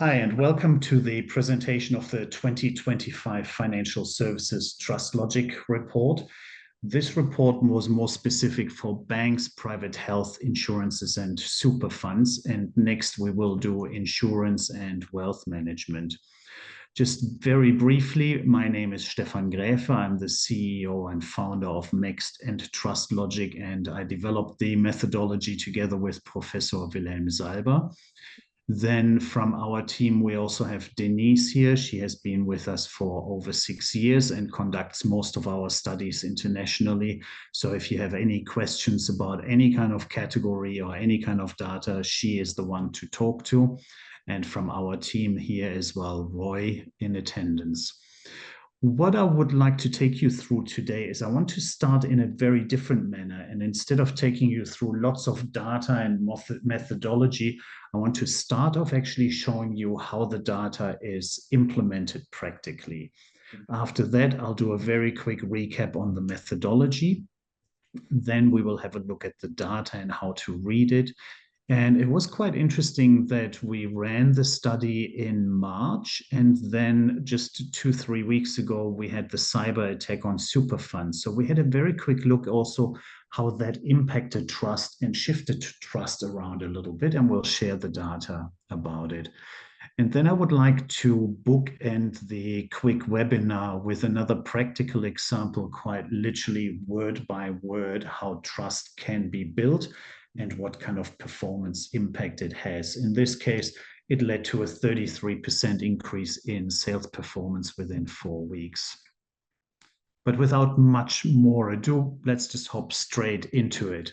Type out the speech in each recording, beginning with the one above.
Hi, and welcome to the presentation of the 2025 Financial Services TrustLogic Report. This report was more specific for banks, private health insurances, and super funds. And next, we will do insurance and wealth management. Just very briefly, my name is Stefan Grafe. I'm the CEO and founder of Next and TrustLogic, and I developed the methodology together with Professor Wilhelm Salber. Then from our team, we also have Denise here. She has been with us for over 6 years and conducts most of our studies internationally. So if you have any questions about any kind of category or any kind of data, she is the one to talk to. And from our team here as well, Roy in attendance. What I would like to take you through today is I want to start in a very different manner. And instead of taking you through lots of data and methodology, I want to start off actually showing you how the data is implemented practically. After that, I'll do a very quick recap on the methodology. Then we will have a look at the data and how to read it. And it was quite interesting that we ran the study in March, and then just 2-3 weeks ago, we had the cyber attack on super funds. So we had a very quick look also how that impacted trust and shifted trust around a little bit, and we'll share the data about it. And then I would like to bookend the quick webinar with another practical example, quite literally word by word, how trust can be built and what kind of performance impact it has. In this case, it led to a 33% increase in sales performance within 4 weeks. But without much more ado, let's just hop straight into it.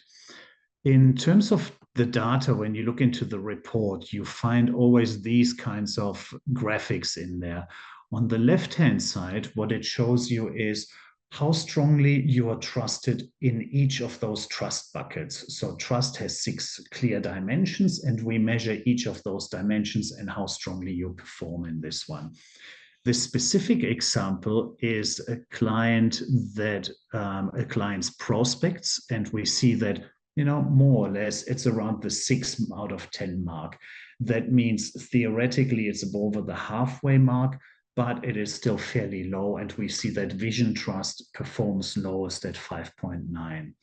In terms of the data, when you look into the report, you find always these kinds of graphics in there. On the left-hand side, what it shows you is how strongly you are trusted in each of those trust buckets. So trust has 6 clear dimensions, and we measure each of those dimensions and how strongly you perform in this one. This specific example is a client that a client's prospects, and we see that more or less it's around the 6 out of 10 mark. That means theoretically it's over the halfway mark, but it is still fairly low, and we see that Vision Trust performs lowest at 5.9.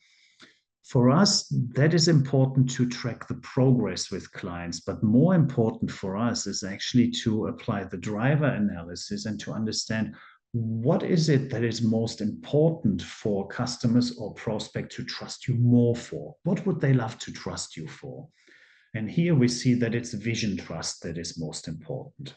For us, that is important to track the progress with clients, but more important for us is actually to apply the driver analysis and to understand what is it that is most important for customers or prospect to trust you more for? What would they love to trust you for? And here we see that it's Vision Trust that is most important.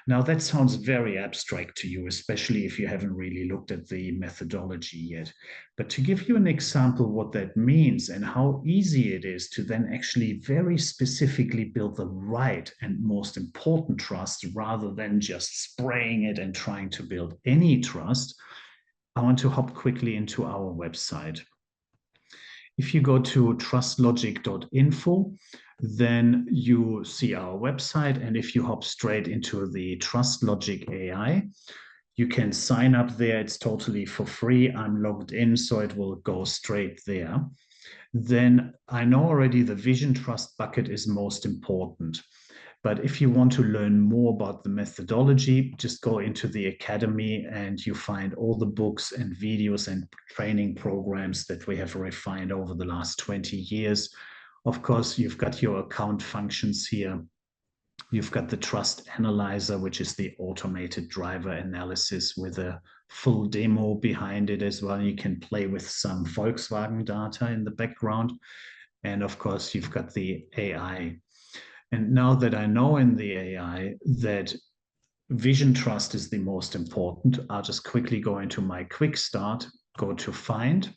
Now, that sounds very abstract to you, especially if you haven't really looked at the methodology yet. But to give you an example what that means and how easy it is to then actually very specifically build the right and most important trust rather than just spraying it and trying to build any trust, I want to hop quickly into our website. If you go to trustlogic.info, then you see our website. And if you hop straight into the TrustLogic AI, you can sign up there. It's totally for free. I'm logged in, so it will go straight there. Then I know already the Vision Trust bucket is most important. But if you want to learn more about the methodology, just go into the academy and you find all the books and videos and training programs that we have refined over the last 20 years. Of course, you've got your account functions here. You've got the Trust Analyzer, which is the automated driver analysis with a full demo behind it as well. You can play with some Volkswagen data in the background. And of course, you've got the AI. And now that I know in the AI that Vision Trust is the most important, I'll just quickly go into my quick start, go to find,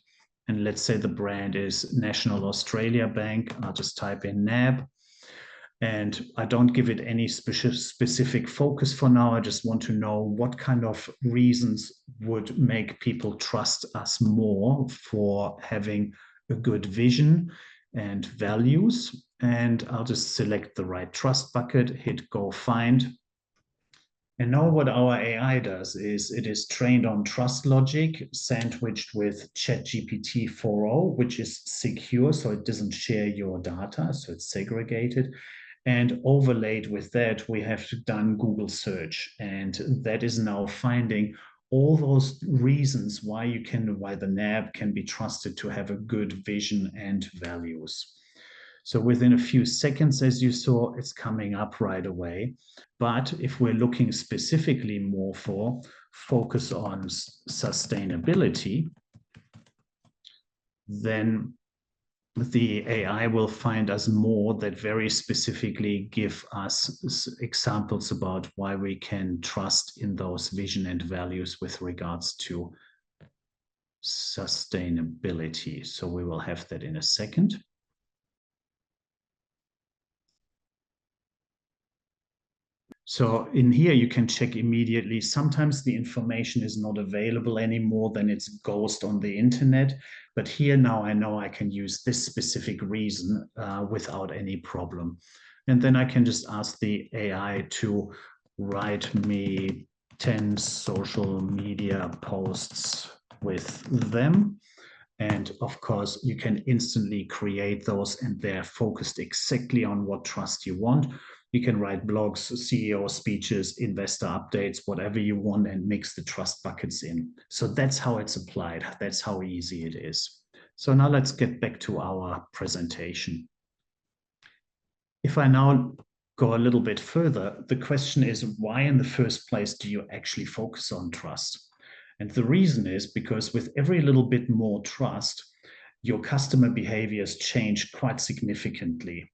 and let's say the brand is National Australia Bank. I'll just type in NAB, and I don't give it any specific focus for now. I just want to know what kind of reasons would make people trust us more for having a good vision and values. And I'll just select the right trust bucket, hit go find. And now what our AI does is it is trained on TrustLogic, sandwiched with ChatGPT 4.0, which is secure, so it doesn't share your data, so it's segregated. And overlaid with that, we have done Google search, and that is now finding all those reasons why the NAB can be trusted to have a good vision and values. So within a few seconds, as you saw, it's coming up right away. But if we're looking specifically more for focus on sustainability, then the AI will find us more that very specifically give us examples about why we can trust in those vision and values with regards to sustainability. So we will have that in a second. So in here, you can check immediately. Sometimes the information is not available anymore, then it's ghost on the internet. But here now I know I can use this specific reason without any problem. And then I can just ask the AI to write me 10 social media posts with them. And of course, you can instantly create those, and they're focused exactly on what trust you want. You can write blogs, CEO speeches, investor updates, whatever you want, and mix the trust buckets in. So that's how it's applied. That's how easy it is. So now let's get back to our presentation. If I now go a little bit further, the question is, why in the first place do you actually focus on trust? And the reason is because with every little bit more trust, your customer behaviors change quite significantly.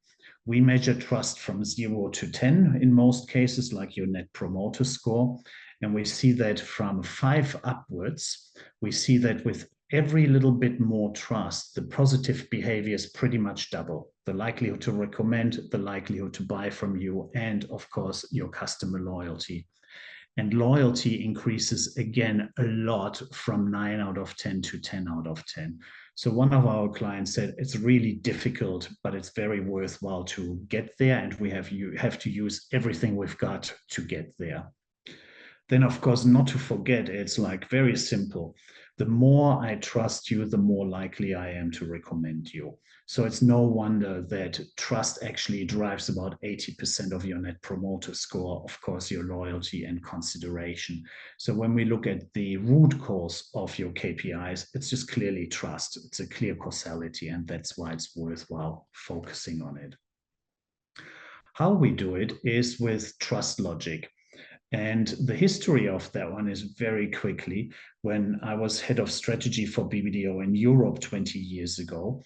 We measure trust from 0 to 10 in most cases, like your net promoter score. And we see that from 5 upwards, we see that with every little bit more trust, the positive behaviors pretty much double. The likelihood to recommend, the likelihood to buy from you, and of course, your customer loyalty. And loyalty increases again a lot from 9 out of 10 to 10 out of 10. So one of our clients said it's really difficult, but it's very worthwhile to get there. And you have to use everything we've got to get there. Then, of course, not to forget, it's like very simple. The more I trust you, the more likely I am to recommend you. So it's no wonder that trust actually drives about 80% of your net promoter score, of course, your loyalty and consideration. So when we look at the root cause of your KPIs, it's just clearly trust. It's a clear causality, and that's why it's worthwhile focusing on it. How we do it is with TrustLogic. And the history of that one is very quickly. When I was head of strategy for BBDO in Europe 20 years ago,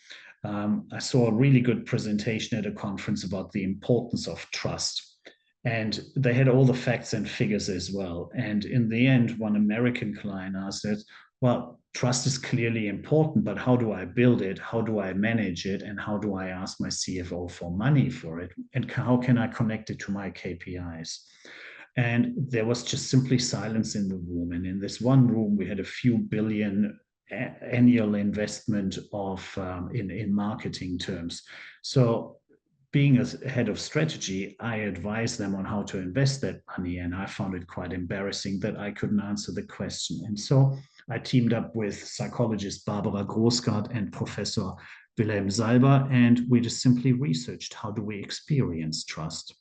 I saw a really good presentation at a conference about the importance of trust. And they had all the facts and figures as well. And in the end, one American client asked it, well, trust is clearly important, but how do I build it? How do I manage it? And how do I ask my CFO for money for it? And how can I connect it to my KPIs? And there was just simply silence in the room. And in this one room, we had a few billion annual investment in marketing terms. So being a head of strategy, I advised them on how to invest that money. And I found it quite embarrassing that I couldn't answer the question. And so I teamed up with psychologist Barbara Großgart and Professor Wilhelm Salber, and we just simply researched, how do we experience trust?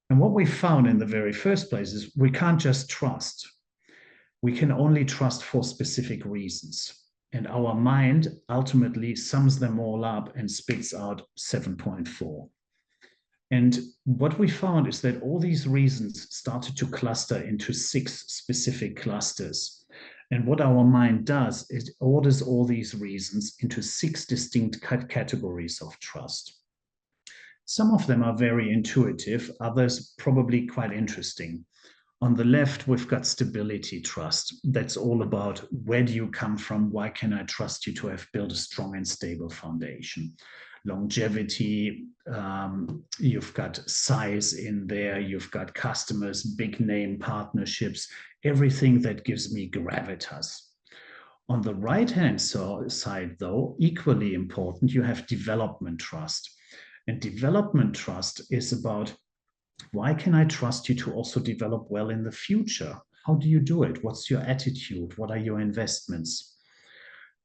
And what we found in the very first place is we can't just trust. We can only trust for specific reasons. And our mind ultimately sums them all up and spits out 7.4. And what we found is that all these reasons started to cluster into 6 specific clusters. And what our mind does is it orders all these reasons into 6 distinct categories of trust. Some of them are very intuitive, others probably quite interesting. On the left, we've got stability trust. That's all about where do you come from? Why can I trust you to have built a strong and stable foundation? Longevity, you've got size in there, you've got customers, big name partnerships, everything that gives me gravitas. On the right-hand side, though, equally important, you have development trust. And development trust is about, why can I trust you to also develop well in the future? How do you do it? What's your attitude? What are your investments?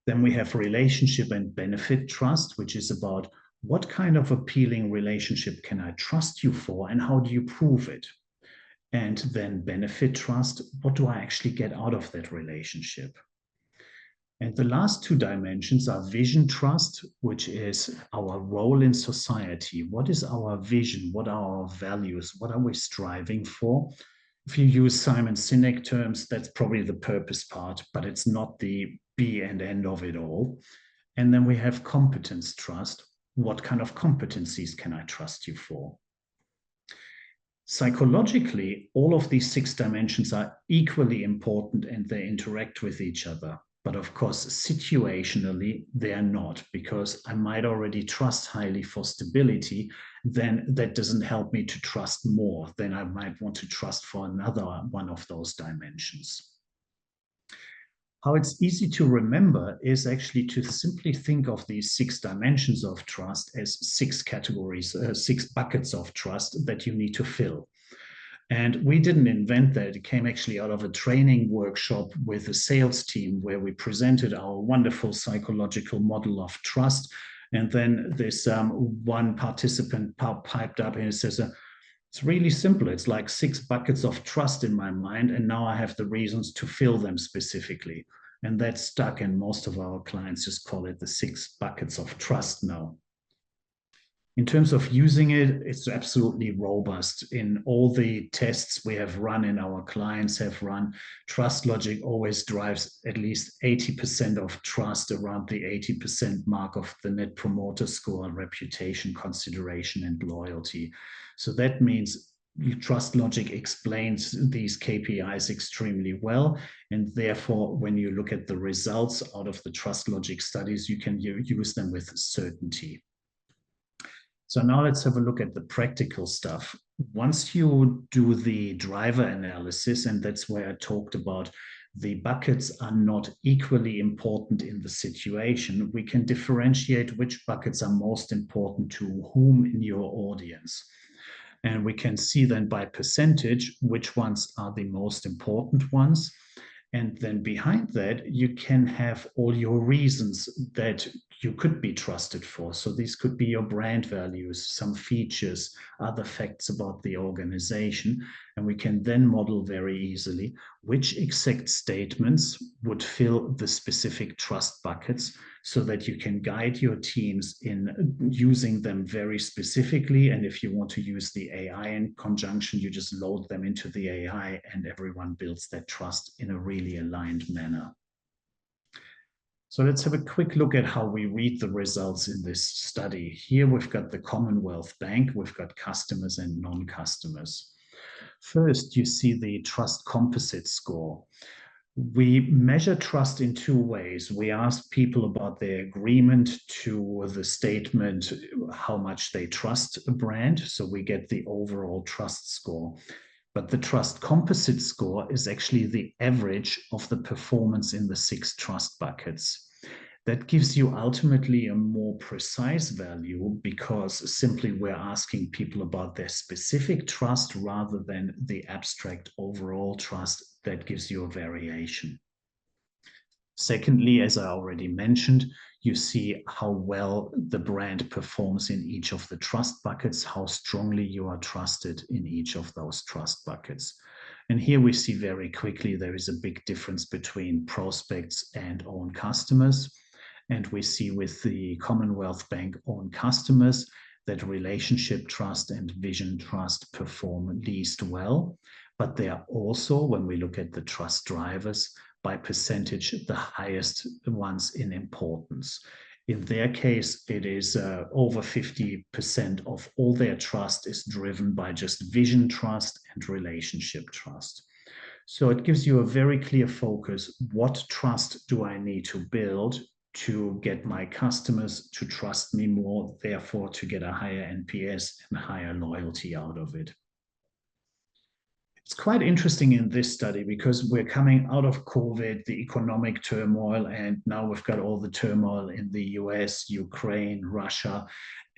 Then we have relationship and benefit trust, which is about, What kind of appealing relationship can I trust you for, and how do you prove it? And then benefit trust, what do I actually get out of that relationship? And the last two dimensions are vision trust, which is our role in society. What is our vision? What are our values? What are we striving for? If you use Simon Sinek terms, that's probably the purpose part, but it's not the be and end of it all. And then we have competence trust. What kind of competencies can I trust you for? Psychologically, all of these 6 dimensions are equally important and they interact with each other. But of course, situationally, they are not, because I might already trust highly for stability. Then that doesn't help me to trust more. Then I might want to trust for another one of those dimensions. How it's easy to remember is actually to simply think of these 6 dimensions of trust as 6 categories, 6 buckets of trust that you need to fill. And we didn't invent that. It came actually out of a training workshop with a sales team where we presented our wonderful psychological model of trust. And then this one participant piped up and says, it's really simple. It's like 6 buckets of trust in my mind. And now I have the reasons to fill them specifically. And that's stuck. And most of our clients just call it the 6 buckets of trust now. In terms of using it, it's absolutely robust. In all the tests we have run and our clients have run, TrustLogic always drives at least 80% of trust, around the 80% mark of the Net Promoter Score, reputation, consideration, and loyalty. So that means TrustLogic explains these KPIs extremely well. And therefore, when you look at the results out of the TrustLogic studies, you can use them with certainty. So now let's have a look at the practical stuff. Once you do the driver analysis, and that's where I talked about the buckets are not equally important in the situation, we can differentiate which buckets are most important to whom in your audience. And we can see then by percentage which ones are the most important ones. And then behind that, you can have all your reasons that you could be trusted for. So these could be your brand values, some features, other facts about the organization. And we can then model very easily which exact statements would fill the specific trust buckets so that you can guide your teams in using them very specifically. And if you want to use the AI in conjunction, you just load them into the AI and everyone builds that trust in a really aligned manner. So let's have a quick look at how we read the results in this study. Here we've got the Commonwealth Bank, we've got customers and non-customers. First, you see the trust composite score. We measure trust in 2 ways. We ask people about their agreement to the statement, how much they trust a brand. So we get the overall trust score. But the trust composite score is actually the average of the performance in the 6 trust buckets. That gives you ultimately a more precise value because simply we're asking people about their specific trust rather than the abstract overall trust that gives you a variation. Secondly, as I already mentioned, you see how well the brand performs in each of the trust buckets, how strongly you are trusted in each of those trust buckets. And here we see very quickly there is a big difference between prospects and own customers. And we see with the Commonwealth Bank own customers that relationship trust and vision trust perform least well. But they are also, when we look at the trust drivers, by percentage, the highest ones in importance. In their case, it is over 50% of all their trust is driven by just vision trust and relationship trust. So it gives you a very clear focus. What trust do I need to build to get my customers to trust me more, therefore to get a higher NPS and higher loyalty out of it? It's quite interesting in this study because we're coming out of COVID, the economic turmoil, and now we've got all the turmoil in the US, Ukraine, Russia.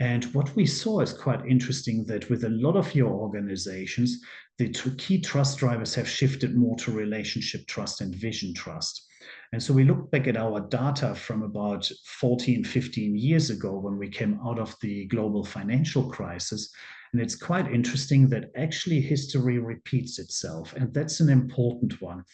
And what we saw is quite interesting that with a lot of your organizations, the key trust drivers have shifted more to relationship trust and vision trust. And so we look back at our data from about 14, 15 years ago when we came out of the global financial crisis. And it's quite interesting that actually history repeats itself. And that's an important one.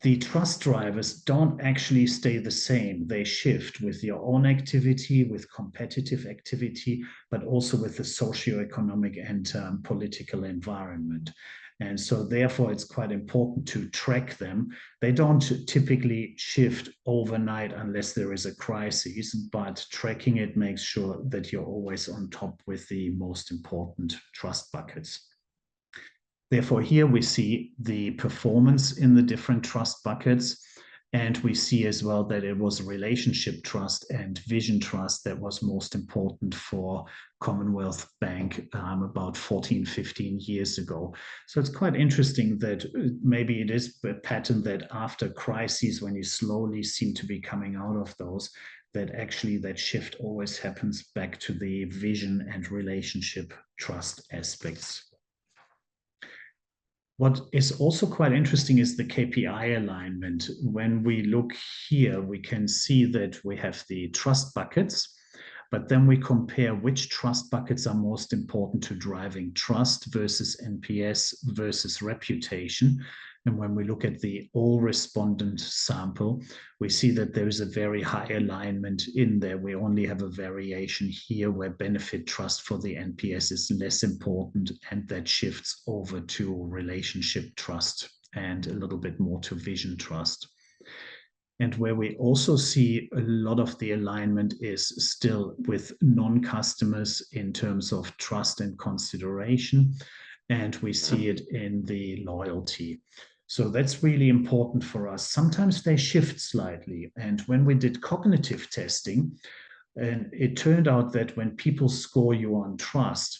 The trust drivers don't actually stay the same. They shift with your own activity, with competitive activity, but also with the socioeconomic and political environment. And so therefore, it's quite important to track them. They don't typically shift overnight unless there is a crisis, but tracking it makes sure that you're always on top with the most important trust buckets. Therefore, here we see the performance in the different trust buckets. And we see as well that it was relationship trust and vision trust that was most important for Commonwealth Bank about 14, 15 years ago. So it's quite interesting that maybe it is a pattern that after crises, when you slowly seem to be coming out of those, that actually that shift always happens back to the vision and relationship trust aspects. What is also quite interesting is the KPI alignment. When we look here, we can see that we have the trust buckets, but then we compare which trust buckets are most important to driving trust versus NPS versus reputation. And when we look at the all respondent sample, we see that there is a very high alignment in there. We only have a variation here where benefit trust for the NPS is less important, and that shifts over to relationship trust and a little bit more to vision trust. And where we also see a lot of the alignment is still with non-customers in terms of trust and consideration. And we see it in the loyalty. So that's really important for us. Sometimes they shift slightly. And when we did cognitive testing, and it turned out that when people score you on trust,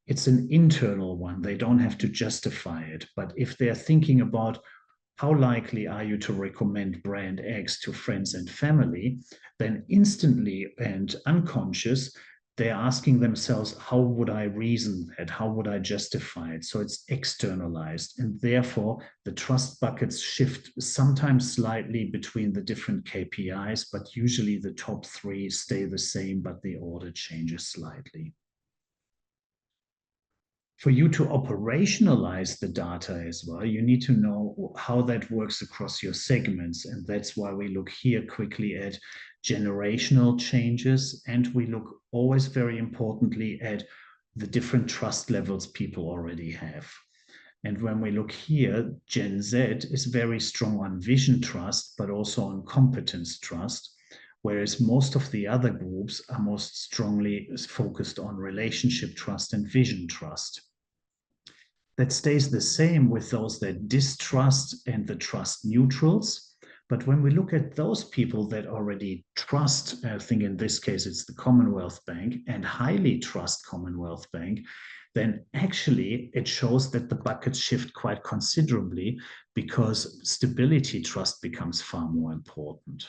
it's an internal one. They don't have to justify it. But if they're thinking about how likely are you to recommend brand X to friends and family, then instantly and unconscious, they're asking themselves, how would I reason that? How would I justify it? So it's externalized. And therefore, the trust buckets shift sometimes slightly between the different KPIs, but usually the top three stay the same, but the order changes slightly. For you to operationalize the data as well, you need to know how that works across your segments. And that's why we look here quickly at generational changes. And we look always very importantly at the different trust levels people already have. And when we look here, Gen Z is very strong on vision trust, but also on competence trust, whereas most of the other groups are most strongly focused on relationship trust and vision trust. That stays the same with those that distrust and the trust neutrals. But when we look at those people that already trust, I think in this case it's the Commonwealth Bank, and highly trust Commonwealth Bank, then actually it shows that the buckets shift quite considerably because stability trust becomes far more important.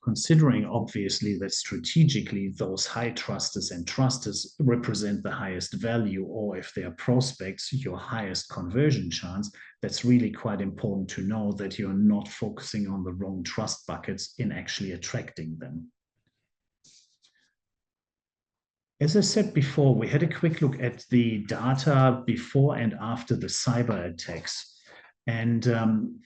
Considering obviously that strategically those high trusters and trusters represent the highest value, or if they are prospects, your highest conversion chance, that's really quite important to know that you're not focusing on the wrong trust buckets in actually attracting them. As I said before, we had a quick look at the data before and after the cyber attacks. And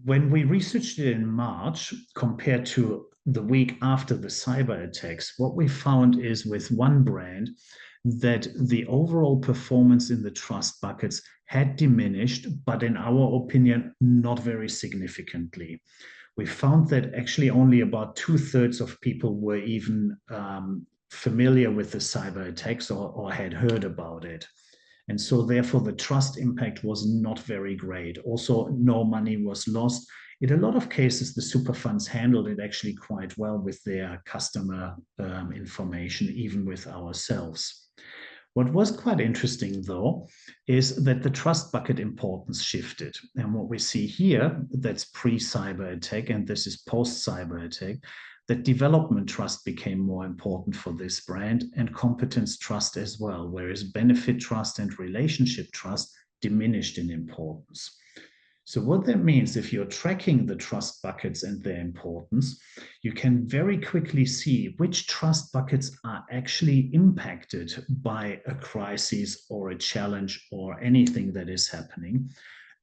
when we researched it in March compared to the week after the cyber attacks, what we found is with one brand that the overall performance in the trust buckets had diminished, but in our opinion, not very significantly. We found that actually only about 2/3 of people were even familiar with the cyber attacks or had heard about it. And so therefore the trust impact was not very great. Also, no money was lost. In a lot of cases, the super funds handled it actually quite well with their customer information, even with ourselves. What was quite interesting, though, is that the trust bucket importance shifted. And what we see here, that's pre-cyber attack, and this is post-cyber attack, that development trust became more important for this brand and competence trust as well, whereas benefit trust and relationship trust diminished in importance. So what that means, if you're tracking the trust buckets and their importance, you can very quickly see which trust buckets are actually impacted by a crisis or a challenge or anything that is happening.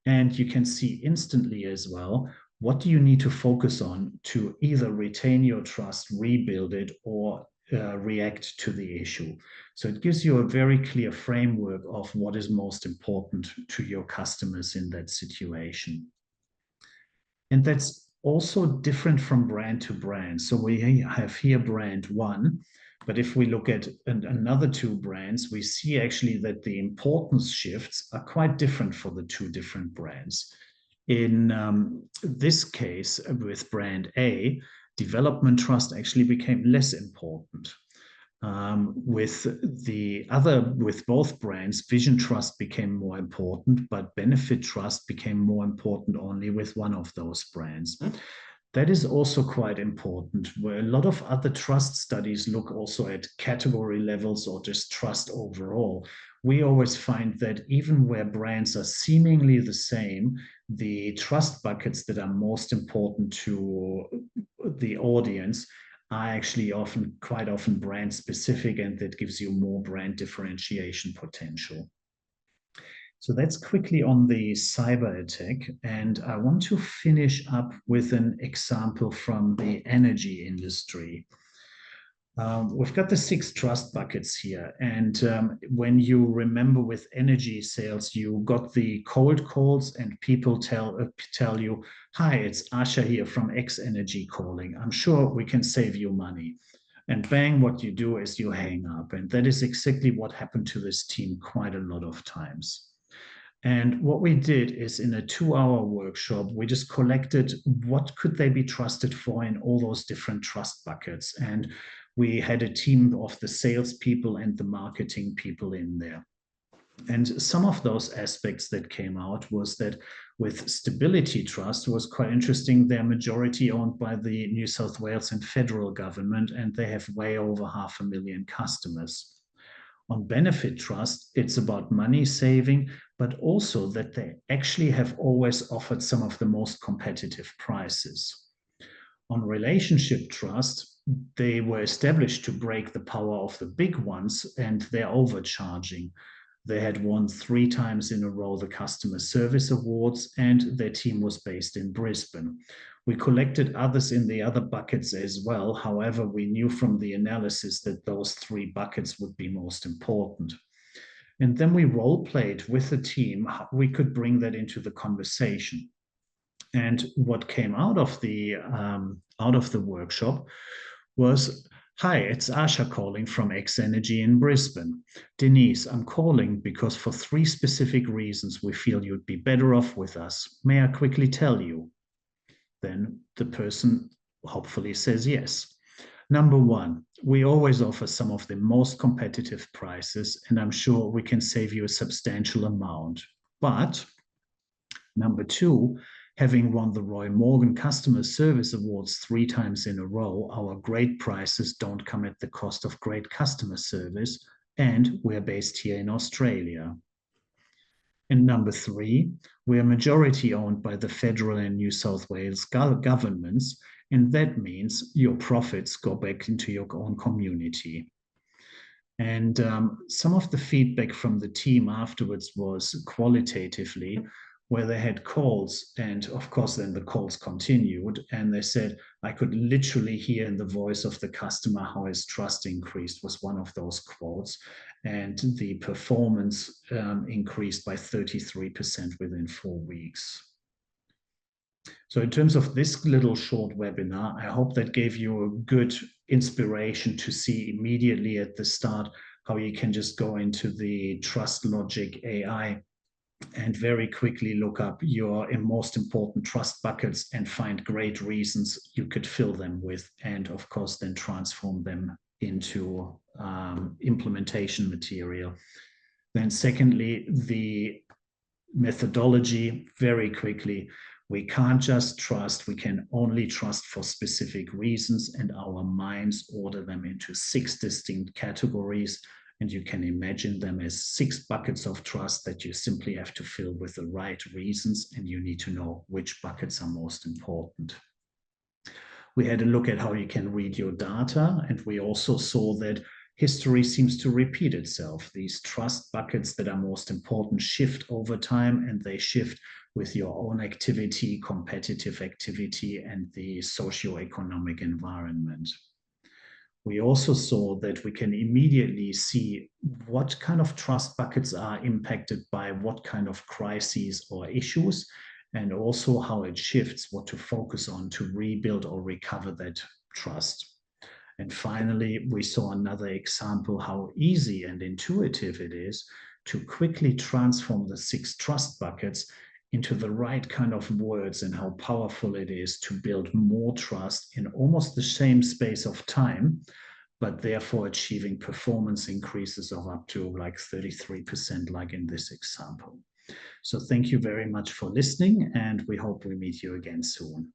And you can see instantly as well, what do you need to focus on to either retain your trust, rebuild it, or react to the issue. So it gives you a very clear framework of what is most important to your customers in that situation. And that's also different from brand to brand. So we have here brand one, but if we look at another two brands, we see actually that the importance shifts are quite different for the two different brands. In this case, with brand A, development trust actually became less important. With both brands, vision trust became more important, but benefit trust became more important only with one of those brands. That is also quite important, where a lot of other trust studies look also at category levels or just trust overall. We always find that even where brands are seemingly the same, the trust buckets that are most important to the audience are actually quite often brand specific, and that gives you more brand differentiation potential. So that's quickly on the cyber attack. And I want to finish up with an example from the energy industry. We've got the 6 trust buckets here. And when you remember with energy sales, you got the cold calls and people tell you, hi, it's Asha here from X Energy calling. I'm sure we can save you money. And bang, what you do is you hang up. And that is exactly what happened to this team quite a lot of times. And what we did is in a 2-hour workshop, we just collected what could they be trusted for in all those different trust buckets. And we had a team of the salespeople and the marketing people in there. And some of those aspects that came out was that with Stability Trust, was quite interesting. They're majority owned by the New South Wales and federal government, and they have way over 500,000 customers. On Benefit Trust, it's about money saving, but also that they actually have always offered some of the most competitive prices. On Relationship Trust, they were established to break the power of the big ones, and they're overcharging. They had won 3 times in a row the Customer Service Awards, and their team was based in Brisbane. We collected others in the other buckets as well. However, we knew from the analysis that those 3 buckets would be most important. And then we role-played with the team how we could bring that into the conversation. And what came out of the workshop was, hi, it's Asha calling from X Energy in Brisbane. Denise, I'm calling because for 3 specific reasons we feel you'd be better off with us. May I quickly tell you? Then the person hopefully says yes. Number 1, we always offer some of the most competitive prices, and I'm sure we can save you a substantial amount. But number 2, having won the Roy Morgan Customer Service Awards 3 times in a row, our great prices don't come at the cost of great customer service, and we're based here in Australia. And number 3, we are majority owned by the federal and New South Wales governments, and that means your profits go back into your own community. And some of the feedback from the team afterwards was qualitatively, where they had calls, and of course then the calls continued, and they said, I could literally hear in the voice of the customer how his trust increased, was one of those quotes, and the performance increased by 33% within 4 weeks. So in terms of this little short webinar, I hope that gave you a good inspiration to see immediately at the start how you can just go into the TrustLogic AI and very quickly look up your most important trust buckets and find great reasons you could fill them with, and of course then transform them into implementation material. Then secondly, the methodology, very quickly, we can't just trust, we can only trust for specific reasons, and our minds order them into 6 distinct categories. And you can imagine them as 6 buckets of trust that you simply have to fill with the right reasons, and you need to know which buckets are most important. We had a look at how you can read your data, and we also saw that history seems to repeat itself. These trust buckets that are most important shift over time, and they shift with your own activity, competitive activity, and the socioeconomic environment. We also saw that we can immediately see what kind of trust buckets are impacted by what kind of crises or issues, and also how it shifts what to focus on to rebuild or recover that trust. And finally, we saw another example how easy and intuitive it is to quickly transform the 6 trust buckets into the right kind of words, and how powerful it is to build more trust in almost the same space of time, but therefore achieving performance increases of up to like 33%, like in this example. So thank you very much for listening, and we hope we meet you again soon.